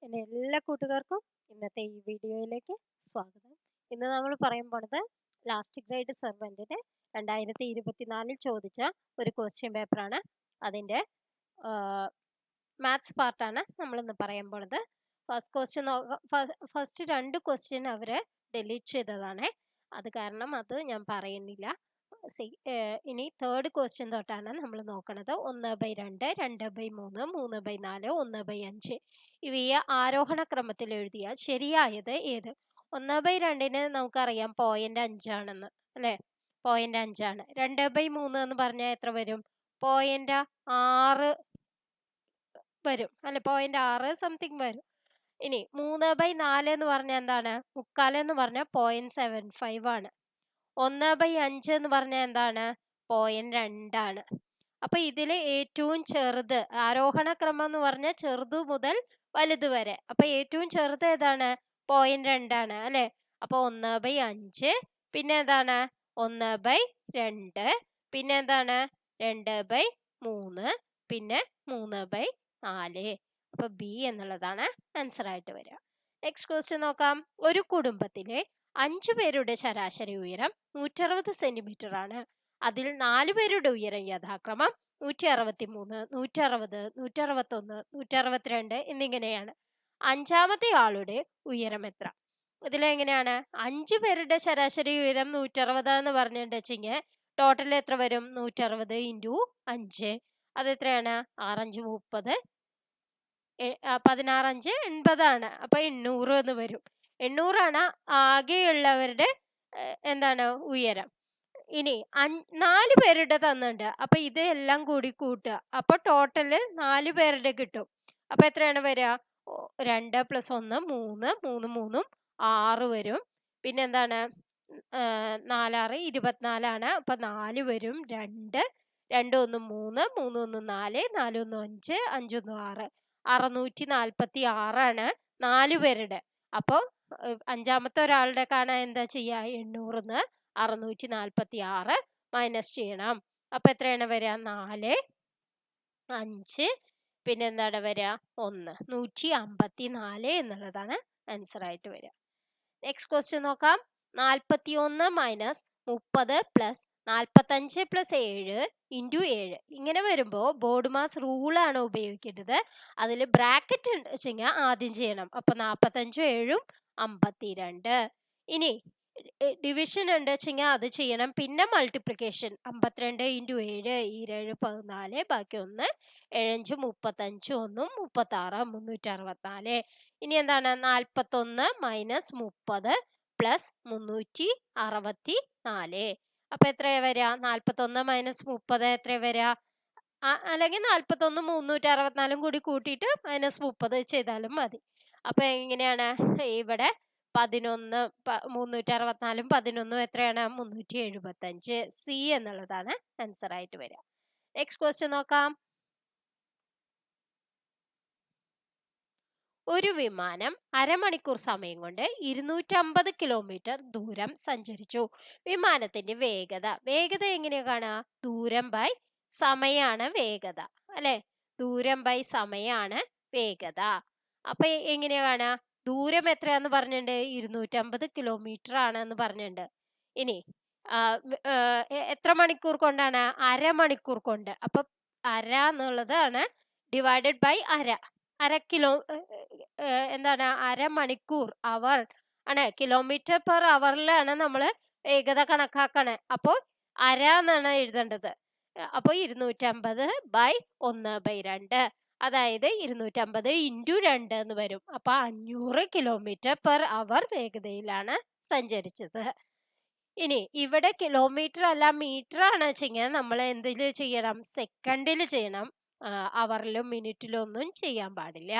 എൻ്റെ എല്ലാ കൂട്ടുകാർക്കും ഇന്നത്തെ ഈ വീഡിയോയിലേക്ക് സ്വാഗതം. ഇന്ന് നമ്മൾ പറയാൻ പോണത് ലാസ്റ്റ് ഗ്രേഡ് സെർവൻറ്റിന് 2024 ചോദിച്ച ഒരു ക്വസ്റ്റ്യൻ പേപ്പറാണ്. അതിൻ്റെ മാത്സ് പാർട്ടാണ് നമ്മളിന്ന് പറയാൻ പോണത്. ഫസ്റ്റ് 2 ക്വസ്റ്റ്യൻ അവർ ഡിലീറ്റ് ചെയ്തതാണ്. അത് കാരണം അത് ഞാൻ പറയുന്നില്ല. ഇനി തേർഡ് ക്വസ്റ്റ്യൻ തൊട്ടാണ് നമ്മൾ നോക്കണത്. 1/2, 2/3, 3/4, 1/5 ഇവയെ ആരോഹണ ക്രമത്തിൽ എഴുതിയ ശരിയായത് ഏത്? 1/2 നമുക്കറിയാം 0.5 ആണെന്ന്, അല്ലേ? 0.5 ആണ്. 2/3 എന്ന് പറഞ്ഞാൽ എത്ര വരും? 0.6 വരും, അല്ലെ? 0.6 സംതിങ് വരും. ഇനി 3/4 എന്ന് പറഞ്ഞാൽ എന്താണ്? 3/4 എന്ന് പറഞ്ഞാൽ 0.75 ആണ്. 1/5 എന്ന് പറഞ്ഞാൽ എന്താണ്? 0.2 ആണ്. അപ്പൊ ഇതില് ഏറ്റവും ചെറുത്, ആരോഹണ ക്രമം എന്ന് പറഞ്ഞാൽ ചെറുതു മുതൽ വലുത് വരെ. അപ്പൊ ഏറ്റവും ചെറുത് ഏതാണ്? 0.2 ആണ്, അല്ലെ? അപ്പൊ 1/5, പിന്നെ എന്താണ്? 1/2, പിന്നെ എന്താണ്? 2/3, പിന്നെ 3/4. അപ്പൊ ബി എന്നുള്ളതാണ് ആൻസർ ആയിട്ട് വരിക. നെക്സ്റ്റ് ക്വസ്റ്റ്യൻ നോക്കാം. ഒരു കുടുംബത്തിലെ 5 പേരുടെ ശരാശരി ഉയരം 160 സെന്റിമീറ്റർ ആണ്. അതിൽ 4 പേരുടെ ഉയരം യഥാക്രമം 163, 160, 161, 162 എന്നിങ്ങനെയാണ്. അഞ്ചാമത്തെ ആളുടെ ഉയരം എത്ര? ഇതിലെങ്ങനെയാണ്? 5 പേരുടെ ശരാശരി ഉയരം 160 എന്ന് പറഞ്ഞിട്ടുണ്ടെങ്കിൽ ടോട്ടൽ എത്ര വരും? 160 ഇൻറ്റു 5. അതെത്രയാണ്? 6×5 30, 16×5 80 ആണ്. അപ്പൊ 800 എന്ന് വരും. 800 ആണ് ആകെയുള്ളവരുടെ എന്താണ് ഉയരം. ഇനി 4 പേരുടെ തന്നിട്ടുണ്ട്. അപ്പൊ ഇത് എല്ലാം കൂടി കൂട്ടുക. അപ്പൊ ടോട്ടല് 4 പേരുടെ കിട്ടും. അപ്പൊ എത്രയാണ് വരിക? 2 + 1 3, 3 3 6 വരും. പിന്നെ എന്താണ്? 4 6 24 ആണ്. അപ്പൊ 4 വരും. 2 2 1 3, 3 1 4, 4 1 5, 5 1 6, 646 ആണ് 4 പേരുടെ. അപ്പൊ അഞ്ചാമത്തെ ഒരാളുടെ കാണാൻ എന്താ ചെയ്യുക? 800 646 മൈനസ് ചെയ്യണം. അപ്പൊ എത്രയാണ് വരിക? 4 5, പിന്നെ എന്താണ് വരിക? 1, 154 എന്നുള്ളതാണ് ആൻസർ ആയിട്ട് വരിക. നെക്സ്റ്റ് ക്വസ്റ്റ്യൻ നോക്കാം. 41 - 30 + 45 + 7 ഇൻറ്റു 7 ഇങ്ങനെ വരുമ്പോൾ ബോർഡ് മാസ് റൂളാണ് ഉപയോഗിക്കേണ്ടത്. അതിൽ ബ്രാക്കറ്റ് ഉണ്ട് വെച്ചെങ്കിൽ ആദ്യം ചെയ്യണം. അപ്പൊ 45 7 52. ഇനി ഡിവിഷൻ ഉണ്ട് വെച്ചെങ്കിൽ അത് ചെയ്യണം. പിന്നെ മൾട്ടിപ്ലിക്കേഷൻ 52 ഇൻറ്റു 7 7 14, ബാക്കി 1 7 35 1 36 364. ഇനി എന്താണ്? 41 - 30 + 364. അപ്പൊ എത്രയാ വരിക? 41 - 30 എത്രയാ വരിക? അല്ലെങ്കിൽ 41 364 കൂടി കൂട്ടിയിട്ട് -30 ചെയ്താലും മതി. അപ്പൊ എങ്ങനെയാണ്? ഇവിടെ 11 364 11 എത്രയാണ്? 375. സി എന്നുള്ളതാണ് ആൻസർ ആയിട്ട് വരിക. നെക്സ്റ്റ് ക്വസ്റ്റ്യൻ നോക്കാം. ഒരു വിമാനം അരമണിക്കൂർ സമയം കൊണ്ട് 250 കിലോമീറ്റർ ദൂരം സഞ്ചരിച്ചു. വിമാനത്തിന്റെ വേഗത എങ്ങനെയാ കാണുക? ദൂരം ബൈ സമയാണ് വേഗത, അല്ലെ? ദൂരം ബൈ സമയാണ് വേഗത. അപ്പൊ എങ്ങനെയാ കാണുക? ദൂരം എത്രയാന്ന് പറഞ്ഞിട്ടുണ്ട്? 250 കിലോമീറ്റർ ആണെന്ന് പറഞ്ഞിട്ടുണ്ട്. ഇനി എത്ര മണിക്കൂർ കൊണ്ടാണ്? അരമണിക്കൂർ കൊണ്ട്. അപ്പൊ അര എന്നുള്ളതാണ് ഡിവൈഡഡ് ബൈ അര കിലോ, എന്താണ്? അരമണിക്കൂർ, അവർ ആണ്. കിലോമീറ്റർ പെർ അവറിലാണ് നമ്മൾ വേഗത കണക്കാക്കണേ. അപ്പോൾ അര എന്നാണ് എഴുതേണ്ടത്. അപ്പോൾ 250 / 1/2, അതായത് 250 ഇൻറ്റു 2 എന്ന് വരും. അപ്പൊ 500 കിലോമീറ്റർ പെർ അവർ വേഗതയിലാണ് സഞ്ചരിച്ചത്. ഇനി ഇവിടെ കിലോമീറ്റർ അല്ല മീറ്റർ ആണ് വെച്ചെങ്കിൽ നമ്മൾ എന്തിൽ ചെയ്യണം? സെക്കൻഡിൽ ചെയ്യണം. അവറിലും മിനിറ്റിലും ഒന്നും ചെയ്യാൻ പാടില്ല.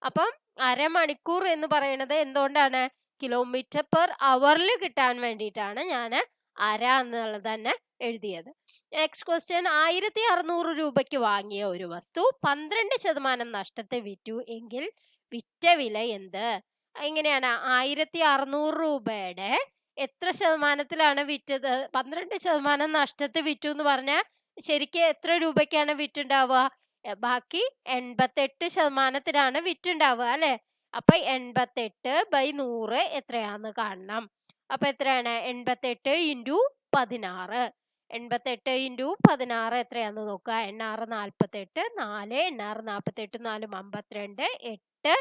അപ്പം അരമണിക്കൂർ എന്ന് പറയുന്നത് എന്തുകൊണ്ടാണ്? കിലോമീറ്റർ പെർ അവറിൽ കിട്ടാൻ വേണ്ടിയിട്ടാണ് ഞാൻ അര എന്നുള്ളത് തന്നെ എഴുതിയത്. Next question. 1600 രൂപയ്ക്ക് വാങ്ങിയ ഒരു വസ്തു 12% നഷ്ടത്തിൽ വിറ്റു എങ്കിൽ വിറ്റ വില എന്ത്? എങ്ങനെയാണ്? 1600 രൂപയുടെ എത്ര ശതമാനത്തിലാണ് വിറ്റത്? 12% നഷ്ടത്തിൽ വിറ്റു എന്ന് പറഞ്ഞാൽ ശരിക്കും എത്ര രൂപയ്ക്കാണ് വിറ്റുണ്ടാവുക? ബാക്കി 88%-ത്തിനാണ് വിറ്റുണ്ടാവുക, അല്ലെ? അപ്പൊ 88/100 എത്രയാന്ന് കാണണം. അപ്പൊ എത്രയാണ് 88 × 16. 88 × 16 എത്രയാന്ന് നോക്കുക. 8 48, 4 8 48 4 52, 8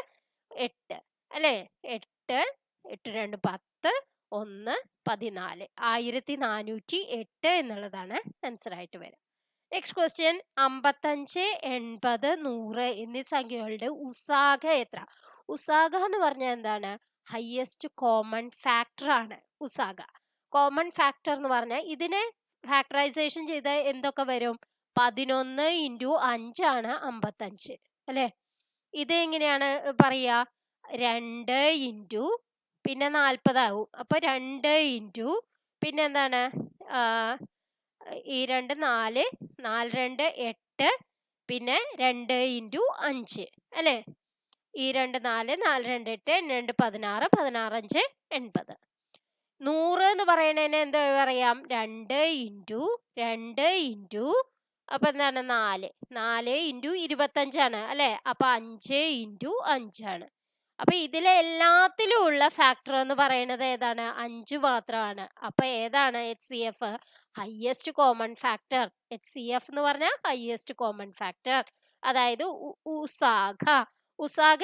8 അല്ലേ. 8 8 2 10 1 14 1408 എന്നുള്ളതാണ് ആൻസർ ആയിട്ട് വരിക. നെക്സ്റ്റ് ക്വസ്റ്റ്യൻ 55 80 100 എന്നീ സംഖ്യകളുടെ ഉസാഗ എത്ര? ഉസാഗ എന്ന് പറഞ്ഞാൽ എന്താണ്? ഹയസ്റ്റ് കോമൺ ഫാക്ടർ ആണ് ഉസാഗ. കോമൺ ഫാക്ടർ എന്ന് പറഞ്ഞാൽ ഇതിനെ ഫാക്ടറൈസേഷൻ ചെയ്ത എന്തൊക്കെ വരും? 11 × 5 ആണ് 55 അല്ലെ. ഇത് എങ്ങനെയാണ് പറയാ? 2 × പിന്നെ 40 ആവും. അപ്പൊ 2 × പിന്നെ എന്താണ്? ഈ 2 4 4 2 8 പിന്നെ 2 × 5 അല്ലെ. ഈ 2 4 4 2 8 2 16 16 5 80. 100 എന്ന് പറയണതിന് എന്താ പറയാം? 2 × 2 × അപ്പൊ എന്താണ്? 4 4 × 25 ആണ് അല്ലെ. അപ്പൊ 5 × 5 ആണ്. അപ്പൊ ഇതിലെ എല്ലാത്തിലും ഉള്ള ഫാക്ടർ എന്ന് പറയുന്നത് ഏതാണ്? 5 മാത്രമാണ്. അപ്പൊ ഏതാണ് HCF? Highest common factor. HCF എന്ന് പറഞ്ഞാൽ ഹയസ്റ്റ് കോമൺ ഫാക്ടർ. അതായത് ഉസാഗ. ഉസാഗ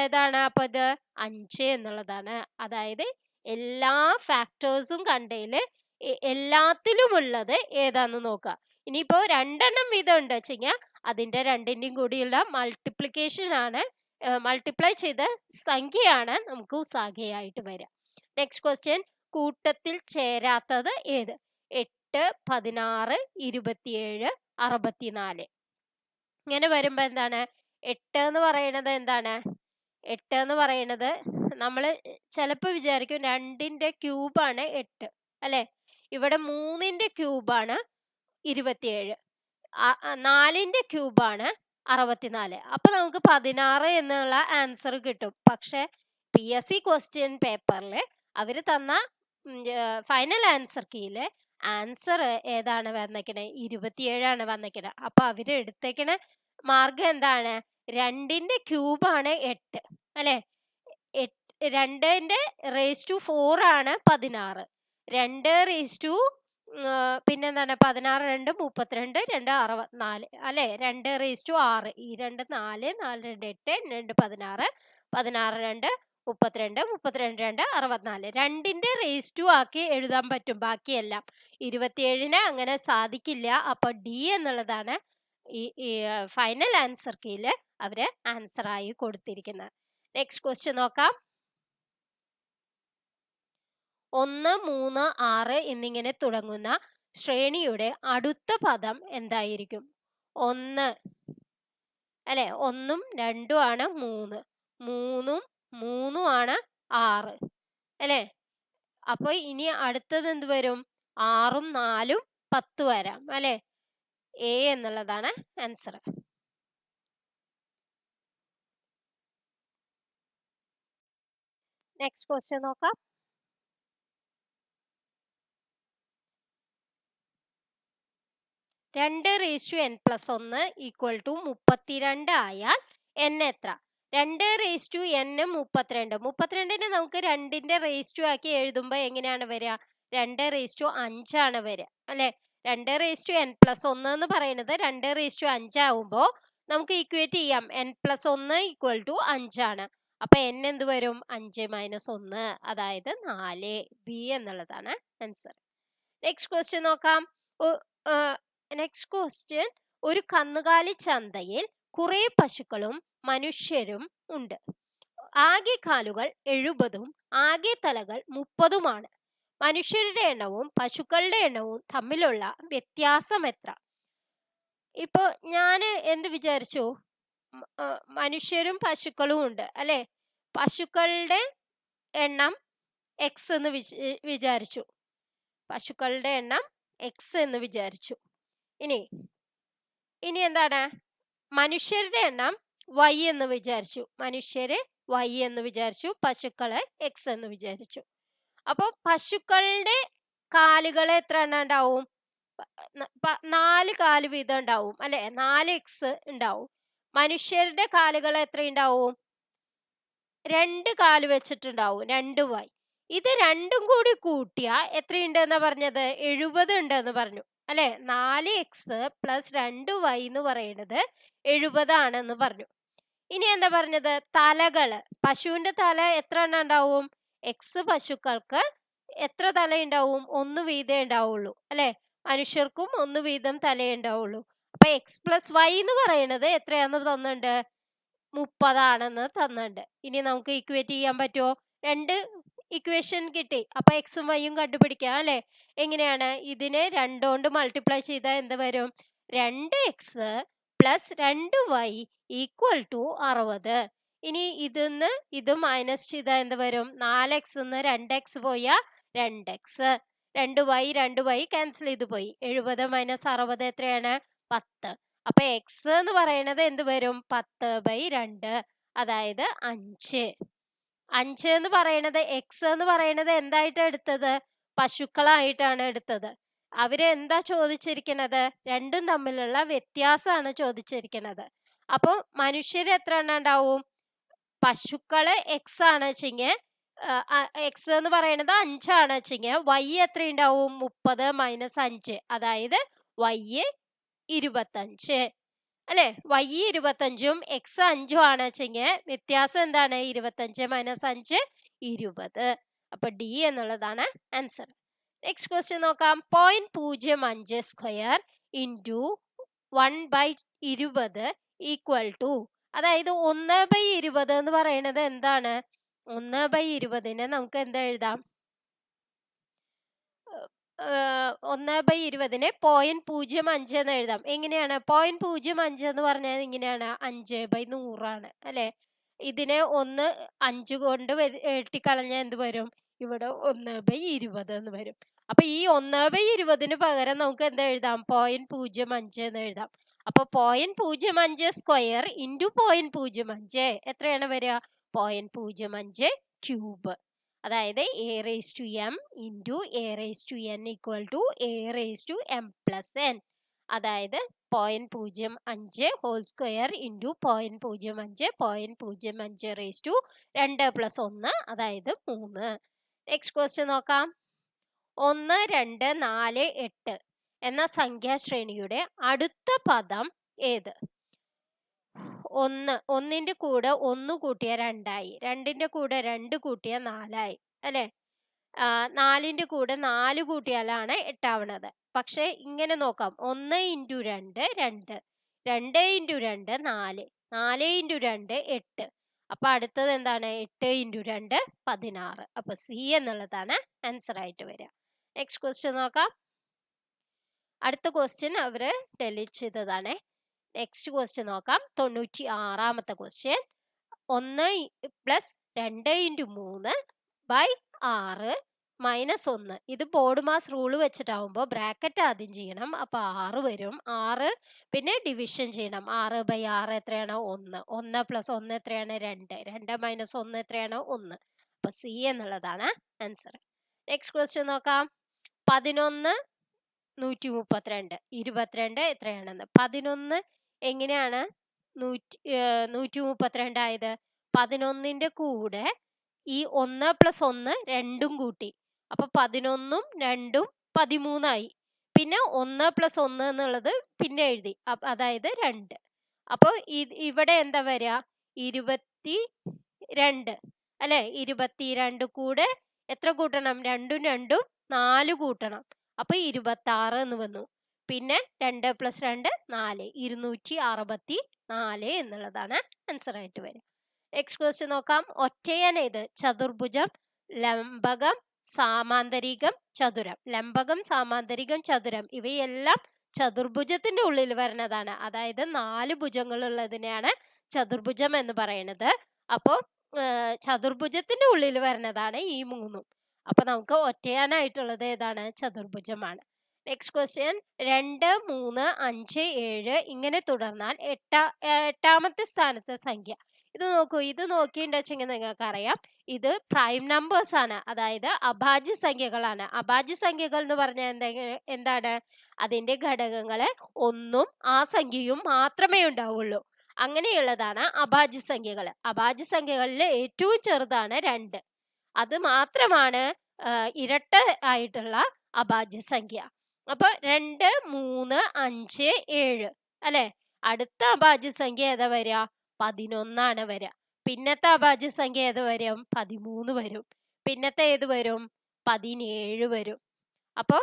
ഏതാണ്? അപ്പൊ ഇത് 5 എന്നുള്ളതാണ്. അതായത് എല്ലാ ഫാക്ടേഴ്സും കണ്ടതില് എല്ലാത്തിലും ഉള്ളത് ഏതാന്ന് നോക്കുക. ഇനിയിപ്പോ 2 എണ്ണം വീതം ഉണ്ട് വെച്ചെങ്കിൽ അതിന്റെ രണ്ടിന്റെയും കൂടിയുള്ള മൾട്ടിപ്ലിക്കേഷൻ ആണ്, മൾട്ടിപ്ലൈ ചെയ്ത സംഖ്യയാണ് നമുക്ക് ഉസാഗയായിട്ട് വരിക. നെക്സ്റ്റ് ക്വസ്റ്റ്യൻ കൂട്ടത്തിൽ ചേരാത്തത് ഏത്? 8 16 27 64. ഇങ്ങനെ വരുമ്പോ എന്താണ്? 8 എന്ന് പറയുന്നത് എന്താണ്? 8 എന്ന് പറയുന്നത് നമ്മൾ ചിലപ്പോൾ വിചാരിക്കും 2ന്റെ ക്യൂബാണ് 8 അല്ലെ. ഇവിടെ 3ന്റെ ക്യൂബാണ് 27, 4ന്റെ ക്യൂബാണ് 64. അപ്പൊ നമുക്ക് 16 എന്നുള്ള ആൻസർ കിട്ടും. പക്ഷെ PSC ക്വസ്റ്റ്യൻ പേപ്പറിൽ അവര് തന്ന ഫൈനൽ ആൻസർ കീയില് ആൻസർ ഏതാണ് വന്നേക്കണേ? 27 ആണ് വന്നേക്കണേ. അപ്പൊ അവര് എടുത്തേക്കണ മാർഗം എന്താണ്? 2ന്റെ ക്യൂബാണ് 8 അല്ലെ. 2ന്റെ റേസ് ടു 4 ആണ് 16. 2 പിന്നെന്താണ്? 16 2 32 2 64 അല്ലെ. 2 റേസ് ടു 6. ഈ 2 4 4 2 8 2 16 16 2 32 32 2 64. 2ന്റെ റേസ് ടു ആക്കി എഴുതാൻ പറ്റും ബാക്കിയെല്ലാം. 27ന് അങ്ങനെ സാധിക്കില്ല. അപ്പൊ D എന്നുള്ളതാണ് ഈ ഫൈനൽ ആൻസർ കീയില് അവര് ആൻസർ ആയി കൊടുത്തിരിക്കുന്നത്. നെക്സ്റ്റ് ക്വസ്റ്റ്യൻ നോക്കാം. 1 3 6 എന്നിങ്ങനെ തുടങ്ങുന്ന ശ്രേണിയുടെ അടുത്ത പദം എന്തായിരിക്കും? 1 അല്ലെ. 1ഉം 2ഉം ആണ് 3, 3ഉം 3ഉം ആണ് 6 അല്ലെ. അപ്പൊ ഇനി അടുത്തത് എന്ത് വരും? 6ഉം 4ഉം 10 വരാം അല്ലെ. A എന്നുള്ളതാണ് ആൻസർ. നെക്സ്റ്റ് ക്വസ്റ്റ്യൻ നോക്കാം. 2n+1 = 32 ആയാൽ n എത്ര? 2n 32. 32നെ നമുക്ക് 2ന്റെ റേസ് ടു ആക്കി എഴുതുമ്പോ എങ്ങനെയാണ് വരിക? 2/5 ആണ് വരിക അല്ലെ. 2n+1 എന്ന് പറയുന്നത് 2/5 ആവുമ്പോ നമുക്ക് ഈക്വേറ്റ് ചെയ്യാം. n+1 = 5 ആണ്. അപ്പൊ n എന്ത് വരും? 5 - 1, അതായത് 4. B എന്നുള്ളതാണ് ആൻസർ. നെക്സ്റ്റ് ക്വസ്റ്റ്യൻ നോക്കാം. നെക്സ്റ്റ് ക്വസ്റ്റ്യൻ ഒരു കന്നുകാലി ചന്തയിൽ കുറെ പശുക്കളും മനുഷ്യരും ഉണ്ട്. ആകെ കാലുകൾ 70ഉം ആകെ തലകൾ 30ഉമാണ്. മനുഷ്യരുടെ എണ്ണവും പശുക്കളുടെ എണ്ണവും തമ്മിലുള്ള വ്യത്യാസം എത്ര? ഇപ്പൊ ഞാൻ എന്ത് വിചാരിച്ചു? മനുഷ്യരും പശുക്കളും ഉണ്ട് അല്ലെ. പശുക്കളുടെ എണ്ണം x എന്ന് വിചാരിച്ചു. പശുക്കളുടെ എണ്ണം x എന്ന് വിചാരിച്ചു. ഇനി എന്താണ്? മനുഷ്യരുടെ എണ്ണം y എന്ന് വിചാരിച്ചു. മനുഷ്യര് y എന്ന് വിചാരിച്ചു, പശുക്കള് x എന്ന് വിചാരിച്ചു. അപ്പൊ പശുക്കളുടെ കാലുകൾ എത്ര എണ്ണം ഉണ്ടാവും? 4 കാല് വീതം ഉണ്ടാവും അല്ലെ. 4x ഉണ്ടാവും. മനുഷ്യരുടെ കാലുകൾ എത്ര ഉണ്ടാവും? 2 കാല് വെച്ചിട്ടുണ്ടാവും 2y. ഇത് രണ്ടും കൂടി കൂട്ടിയാ എത്രയുണ്ട് എന്നാ പറഞ്ഞത്? 70 ഉണ്ട് എന്ന് പറഞ്ഞു അല്ലെ. 4x പ്ലസ് 2y എന്ന് പറയുന്നത് 70 ആണെന്ന് പറഞ്ഞു. ഇനി എന്താ പറഞ്ഞത്? തലകള്. പശുവിന്റെ തല എത്ര എണ്ണം ഉണ്ടാവും? x പശുക്കൾക്ക് എത്ര തല ഉണ്ടാവും? 1 വീതേ ഉണ്ടാവുള്ളൂ അല്ലെ. മനുഷ്യർക്കും 1 വീതം തലേ ഉണ്ടാവുള്ളൂ. അപ്പൊ x പ്ലസ് y എന്ന് പറയുന്നത് എത്രയാന്ന് തന്നിട്ടുണ്ട്? 30 ആണെന്ന് തന്നിട്ടുണ്ട്. ഇനി നമുക്ക് ഇക്വേറ്റ് ചെയ്യാൻ പറ്റുമോ? 2 ഇക്വേഷൻ കിട്ടി. അപ്പൊ എക്സും വൈയും കണ്ടുപിടിക്കാം അല്ലെ. എങ്ങനെയാണ്? ഇതിനെ 2 കൊണ്ട് മൾട്ടിപ്ലൈ ചെയ്താൽ എന്ത് വരും? 2x plus 2y equal to 60. ഇനി ഇതിന്ന് ഇത് മൈനസ് ചെയ്താൽ എന്ത് വരും? 4x 2x പോയാ 2x. 2y ക്യാൻസൽ ചെയ്ത് പോയി. 70 മൈനസ് 60 എത്രയാണ്? 10. അപ്പൊ x എന്ന് പറയുന്നത് എന്ത് വരും? 10/2, അതായത് 5. 5 എന്ന് പറയുന്നത് x എന്ന് പറയുന്നത് എന്തായിട്ടാണ് എടുത്തത്? പശുക്കളായിട്ടാണ് എടുത്തത്. അവര് എന്താ ചോദിച്ചിരിക്കുന്നത്? രണ്ടും തമ്മിലുള്ള വ്യത്യാസമാണ് ചോദിച്ചിരിക്കുന്നത്. അപ്പൊ മനുഷ്യർ എത്ര എണ്ണം ഉണ്ടാവും? പശുക്കള് x ആണ് വെച്ചെങ്കിൽ x എന്ന് പറയുന്നത് 5 ആണ് വെച്ചെങ്കിൽ y എത്ര ഉണ്ടാവും? 30 മൈനസ് 5, അതായത് y 25 അല്ലെ. y 25ഉം x 5ഉം ആണ് വെച്ചെങ്കിൽ വ്യത്യാസം എന്താണ്? 25 മൈനസ് 5 20. അപ്പൊ D എന്നുള്ളതാണ് ആൻസർ. നെക്സ്റ്റ് ക്വസ്റ്റ്യൻ നോക്കാം. 0.05 സ്ക്വയർ ഇൻറ്റു 1/20 ഈക്വൽ ടു, അതായത് 1/20 എന്ന് പറയുന്നത് എന്താണ്? 1/20നെ നമുക്ക് എന്താ എഴുതാം? 1/20നെ 0.05 എന്ന് എഴുതാം. എങ്ങനെയാണ്? 0.05 എന്ന് പറഞ്ഞാൽ ഇങ്ങനെയാണ്, 5/100 ആണ് അല്ലെ. ഇതിനെ 5 കൊണ്ട് വെട്ടിക്കളഞ്ഞാൽ എന്ത് വരും? ഇവിടെ 1/20 എന്ന് വരും. അപ്പൊ ഈ 1/20ന് പകരം നമുക്ക് എന്താ എഴുതാം? 0.05 എന്ന് എഴുതാം. അപ്പൊ 0.05 സ്ക്വയർ ഇൻറ്റു 0.05 എത്രയാണ് വരിക? 0.05 ക്യൂബ്. അതായത് a⁻m into a⁻n equal to a⁻m+n. അതായത് 0.05 ഹോൾ സ്ക്വയർ ഇൻറ്റു 0.05 0.05 2 + 1, അതായത് 3. നെക്സ്റ്റ് ക്വസ്റ്റ്യൻ നോക്കാം. 1, 2, 4, 8 എന്ന സംഖ്യാശ്രേണിയുടെ അടുത്ത പദം ഏത്? 1ന്റെ കൂടെ 1 കൂട്ടിയാൽ 2 ആയി. 2ന്റെ കൂടെ 2 കൂട്ടിയാൽ 4 ആയി അല്ലെ. 4ന്റെ കൂടെ 4 കൂട്ടിയാലാണ് 8 ആവണത്. പക്ഷെ ഇങ്ങനെ നോക്കാം. 1 × 2 2, 2 × 2 4, 4 × 2 8. അപ്പൊ അടുത്തത് എന്താണ്? 8 × 2 16. അപ്പൊ സി എന്നുള്ളതാണ് ആൻസർ ആയിട്ട് വരിക. നെക്സ്റ്റ് ക്വസ്റ്റ്യൻ നോക്കാം. അടുത്ത ക്വസ്റ്റ്യൻ അവര് ഡിലീറ്റ് ചെയ്തതാണ്. നെക്സ്റ്റ് ക്വസ്റ്റ്യൻ നോക്കാം. 96ാമത്തെ ക്വസ്റ്റ്യൻ. 1 + 2 × 3/6 - 1. ഇത് ബോർഡ് മാസ് റൂൾ വെച്ചിട്ടാവുമ്പോൾ ബ്രാക്കറ്റ് ആദ്യം ചെയ്യണം. അപ്പൊ 6 വരും. 6 പിന്നെ ഡിവിഷൻ ചെയ്യണം. 6/6 എത്രയാണ്? 1. 1 + 1 എത്രയാണ്? 2. 2 - 1 എത്രയാണ്? 1. അപ്പൊ സി എന്നുള്ളതാണ് ആൻസർ. നെക്സ്റ്റ് ക്വസ്റ്റ്യൻ നോക്കാം. 11 132. 22 എത്രയാണെന്ന്. 11 എങ്ങനെയാണ് 132 ആയത്? 11ന്റെ കൂടെ ഈ 1 + 1 2ഉം കൂട്ടി. അപ്പൊ 11ഉം 2ഉം 13 ആയി. പിന്നെ 1 + 1 എന്നുള്ളത് പിന്നെ എഴുതി, അതായത് 2. അപ്പൊ ഇവിടെ എന്താ വരിക? 22 അല്ലെ. 22 കൂടെ എത്ര കൂട്ടണം? 2ഉം 2ഉം 4 കൂട്ടണം. അപ്പൊ 26 എന്ന് വന്നു. പിന്നെ 2 + 2 4, 264 എന്നുള്ളതാണ് ആൻസർ ആയിട്ട് വരിക. നെക്സ്റ്റ് ക്വസ്റ്റ്യൻ നോക്കാം. ഒറ്റയൻ ഏത്? ചതുർഭുജം, ലംബകം, സാമാന്തരികം, ചതുരം. ലംബകം, സാമാന്തരികം, ചതുരം ഇവയെല്ലാം ചതുർഭുജത്തിന്റെ ഉള്ളിൽ വരുന്നതാണ്. അതായത് 4 ഭുജങ്ങളുള്ളതിനെയാണ് ചതുർഭുജം എന്ന് പറയുന്നത്. അപ്പോൾ ചതുർഭുജത്തിന്റെ ഉള്ളിൽ വരുന്നതാണ് ഈ 3ഉം. അപ്പൊ നമുക്ക് ഒറ്റയാനായിട്ടുള്ളത് ഏതാണ്? ചതുർഭുജമാണ്. Next question. 2, 3, 5, 7 ഇങ്ങനെ തുടർന്നാൽ എട്ടാമത്തെ സ്ഥാനത്തെ സംഖ്യ. ഇത് നോക്കൂ. ഇത് നോക്കിയിട്ടുണ്ടെങ്കിൽ നിങ്ങൾക്ക് അറിയാം, ഇത് പ്രൈം നമ്പേഴ്സ് ആണ്. അതായത് അഭാജ്യ സംഖ്യകളാണ്. അഭാജ്യ സംഖ്യകൾ എന്ന് പറഞ്ഞാൽ എന്താണ്? അതിന്റെ ഘടകങ്ങള് 1ഉം ആ സംഖ്യയും മാത്രമേ ഉണ്ടാവുള്ളൂ. അങ്ങനെയുള്ളതാണ് അഭാജ്യ സംഖ്യകൾ. അഭാജ്യ സംഖ്യകളിൽ ഏറ്റവും ചെറുതാണ് 2. അത് മാത്രമാണ് ഇരട്ട ആയിട്ടുള്ള അഭാജ്യ സംഖ്യ. അപ്പൊ 2, 3, 5, 7 അല്ലെ. അടുത്ത അഭാജ്യ സംഖ്യ ഏതാ വരിക? 11 വരിക. പിന്നത്തെ അഭാജ്യ സംഖ്യ ഏത് വരും? 13 വരും. പിന്നത്തെ ഏത് വരും? 17 വരും. അപ്പൊ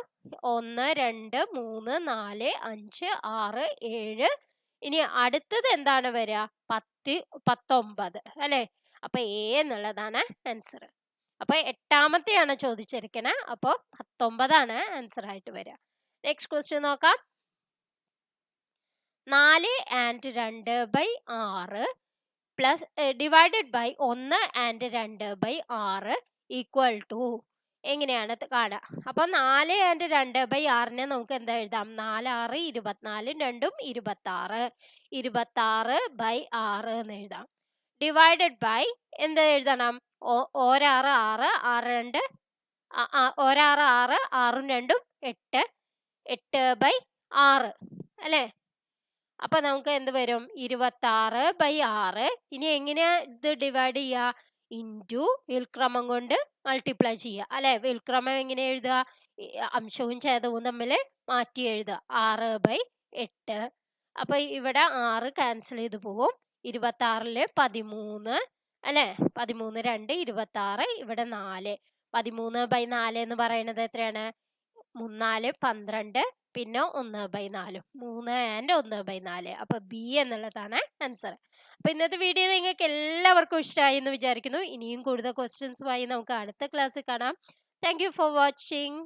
1, 2, 3, 4, 5, 6, 7. ഇനി അടുത്തത് എന്താണ് വരിക? 19 അല്ലെ. അപ്പൊ എ എന്നുള്ളതാണ് ആൻസർ. അപ്പൊ 8ാമത്തെയാണ് ചോദിച്ചിരിക്കണേ. അപ്പൊ 19 ആൻസർ ആയിട്ട് വരിക. നെക്സ്റ്റ് ക്വസ്റ്റ്യൻ നോക്കാം. 4 and 2/6 plus divided by 1 and 2/6 equal to എങ്ങനെയാണ് കാണുക? അപ്പൊ 4 and 2/6 നമുക്ക് എന്താ എഴുതാം? 4 6 24, 2 26, 26/6 എന്ന് എഴുതാം. ഡിവൈഡഡ് ബൈ എന്ത് എഴുതണം? 6 6 6 2 6 6 6 2 8 8/6 അല്ലേ. അപ്പൊ നമുക്ക് എന്ത് വരും? 26/6. ഇനി എങ്ങനെയാ ഇത് ഡിവൈഡ് ചെയ്യുക? ഇൻറ്റു വിൽക്രമം കൊണ്ട് മൾട്ടിപ്ലൈ ചെയ്യുക അല്ലെ. വിൽക്രമം എങ്ങനെ എഴുതുക? അംശവും ഛേദവും തമ്മിൽ മാറ്റി എഴുതുക. 6/8. അപ്പൊ ഇവിടെ 6 ക്യാൻസൽ ചെയ്ത് പോകും. 26 13 അല്ലെ. 13 2 26. ഇവിടെ 4. 13/4 എന്ന് പറയുന്നത് എത്രയാണ്? 3 4 12. പിന്നെ 1/4. 3 and 1/4. അപ്പൊ ബി എന്നുള്ളതാണ് ആൻസർ. അപ്പൊ ഇന്നത്തെ വീഡിയോ നിങ്ങൾക്ക് എല്ലാവർക്കും ഇഷ്ടമായി എന്ന് വിചാരിക്കുന്നു. ഇനിയും കൂടുതൽ ക്വസ്റ്റ്യൻസുമായി നമുക്ക് അടുത്ത ക്ലാസ്സിൽ കാണാം. Thank you for watching.